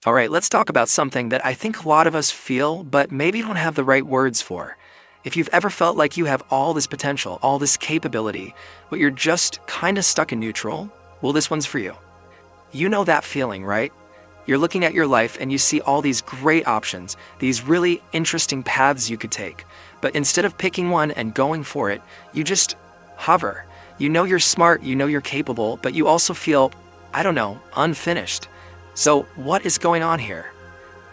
All right, let's talk about something that I think a lot of us feel, but maybe don't have the right words for. If you've ever felt like you have all this potential, all this capability, but you're just kind of stuck in neutral, well, this one's for you. You know that feeling, right? You're looking at your life and you see all these great options, these really interesting paths you could take. But instead of picking one and going for it, you just hover. You know you're smart, you know you're capable, but you also feel, I don't know, unfinished. So, what is going on here?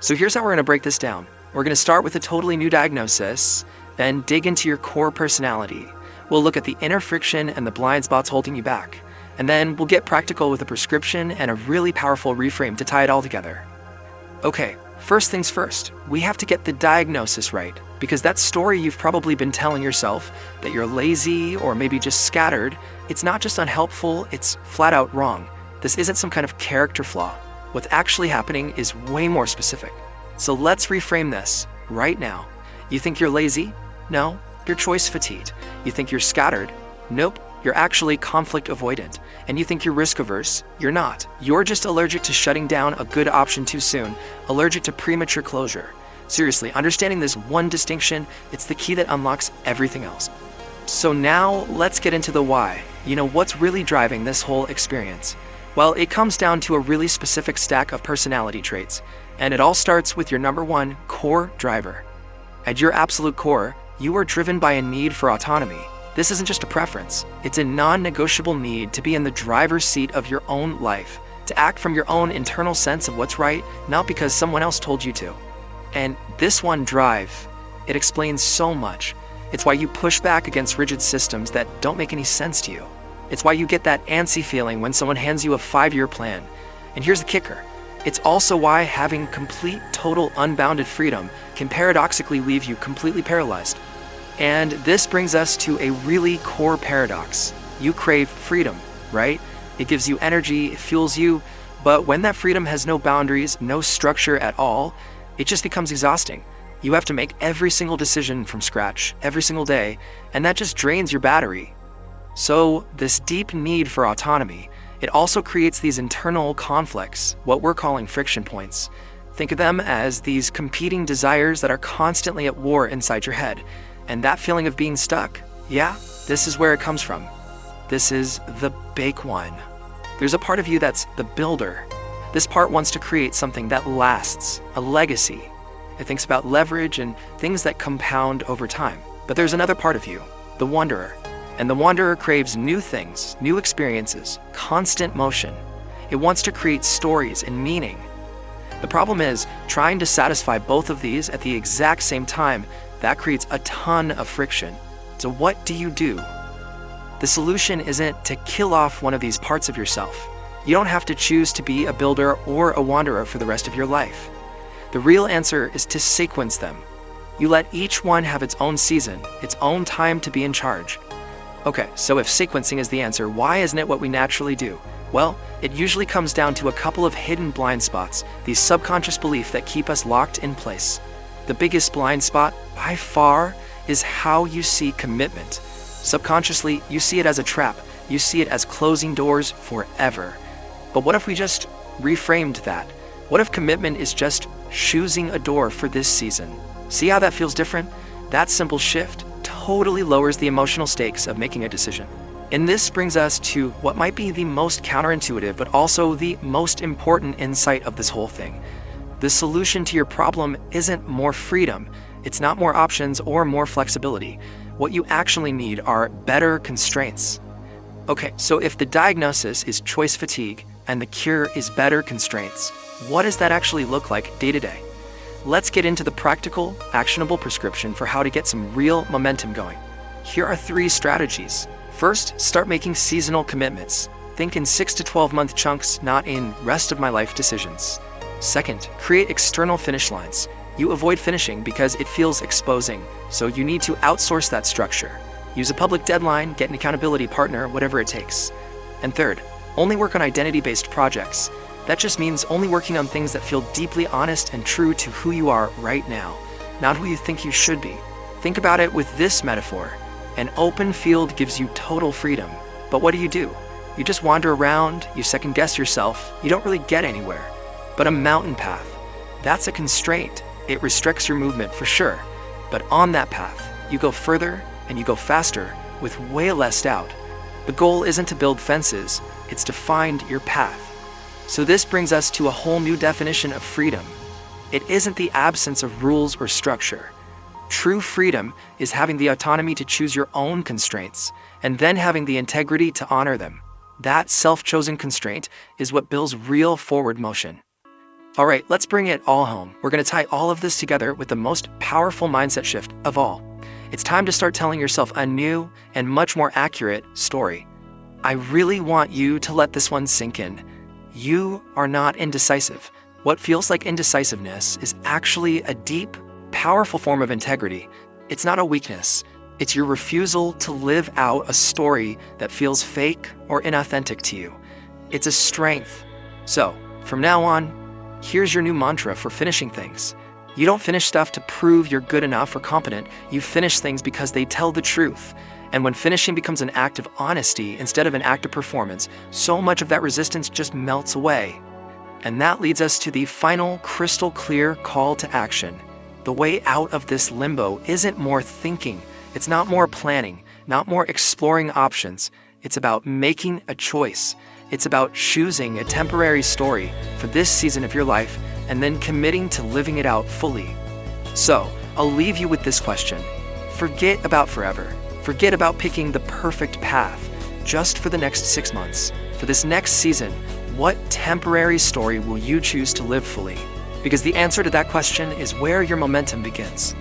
So, here's how we're going to break this down. We're going to start with a totally new diagnosis, then dig into your core personality. We'll look at the inner friction and the blind spots holding you back. And then we'll get practical with a prescription and a really powerful reframe to tie it all together. Okay, first things first, we have to get the diagnosis right, because that story you've probably been telling yourself, that you're lazy or maybe just scattered, it's not just unhelpful, it's flat out wrong. This isn't some kind of character flaw. What's actually happening is way more specific. So let's reframe this right now. You think you're lazy? No, you're choice fatigued. You think you're scattered? Nope, you're actually conflict avoidant. And you think you're risk averse? You're not. You're just allergic to shutting down a good option too soon, allergic to premature closure. Seriously, understanding this one distinction, it's the key that unlocks everything else. So now let's get into the why. What's really driving this whole experience? Well, it comes down to a really specific stack of personality traits, and it all starts with your number one core driver. At your absolute core, you are driven by a need for autonomy. This isn't just a preference, it's a non-negotiable need to be in the driver's seat of your own life, to act from your own internal sense of what's right, not because someone else told you to. And this one drive, it explains so much. It's why you push back against rigid systems that don't make any sense to you. It's why you get that antsy feeling when someone hands you a 5-year plan. And here's the kicker. It's also why having complete, total, unbounded freedom can paradoxically leave you completely paralyzed. And this brings us to a really core paradox. You crave freedom, right? It gives you energy, it fuels you, but when that freedom has no boundaries, no structure at all, it just becomes exhausting. You have to make every single decision from scratch, every single day, and that just drains your battery. So, this deep need for autonomy, it also creates these internal conflicts, what we're calling friction points. Think of them as these competing desires that are constantly at war inside your head. And that feeling of being stuck, yeah, this is where it comes from. This is the big one. There's a part of you that's the builder. This part wants to create something that lasts, a legacy. It thinks about leverage and things that compound over time. But there's another part of you, the wanderer. And the wanderer craves new things, new experiences, constant motion. It wants to create stories and meaning. The problem is, trying to satisfy both of these at the exact same time, that creates a ton of friction. So what do you do? The solution isn't to kill off one of these parts of yourself. You don't have to choose to be a builder or a wanderer for the rest of your life. The real answer is to sequence them. You let each one have its own season, its own time to be in charge. Okay, so if sequencing is the answer, why isn't it what we naturally do? Well, it usually comes down to a couple of hidden blind spots, these subconscious beliefs that keep us locked in place. The biggest blind spot, by far, is how you see commitment. Subconsciously, you see it as a trap. You see it as closing doors forever. But what if we just reframed that? What if commitment is just choosing a door for this season? See how that feels different? That simple shift totally lowers the emotional stakes of making a decision. And this brings us to what might be the most counterintuitive, but also the most important insight of this whole thing. The solution to your problem isn't more freedom. It's not more options or more flexibility. What you actually need are better constraints. Okay, so if the diagnosis is choice fatigue and the cure is better constraints, what does that actually look like day to day? Let's get into the practical, actionable prescription for how to get some real momentum going. Here are 3 strategies. First, start making seasonal commitments. Think in 6 to 12 month chunks, not in rest of my life decisions. Second, create external finish lines. You avoid finishing because it feels exposing, so you need to outsource that structure. Use a public deadline, get an accountability partner, whatever it takes. And third, only work on identity-based projects. That just means only working on things that feel deeply honest and true to who you are right now, not who you think you should be. Think about it with this metaphor. An open field gives you total freedom. But what do? You just wander around, you second-guess yourself, you don't really get anywhere. But a mountain path, that's a constraint. It restricts your movement for sure. But on that path, you go further and you go faster with way less doubt. The goal isn't to build fences, it's to find your path. So this brings us to a whole new definition of freedom. It isn't the absence of rules or structure. True freedom is having the autonomy to choose your own constraints, and then having the integrity to honor them. That self-chosen constraint is what builds real forward motion. All right, let's bring it all home. We're going to tie all of this together with the most powerful mindset shift of all. It's time to start telling yourself a new and much more accurate story. I really want you to let this one sink in. You are not indecisive. What feels like indecisiveness is actually a deep, powerful form of integrity. It's not a weakness. It's your refusal to live out a story that feels fake or inauthentic to you. It's a strength. So, from now on, here's your new mantra for finishing things. You don't finish stuff to prove you're good enough or competent. You finish things because they tell the truth. And when finishing becomes an act of honesty instead of an act of performance, so much of that resistance just melts away. And that leads us to the final crystal clear call to action. The way out of this limbo isn't more thinking. It's not more planning, not more exploring options. It's about making a choice. It's about choosing a temporary story for this season of your life and then committing to living it out fully. So, I'll leave you with this question. Forget about forever. Forget about picking the perfect path just for the next 6 months. For this next season, what temporary story will you choose to live fully? Because the answer to that question is where your momentum begins.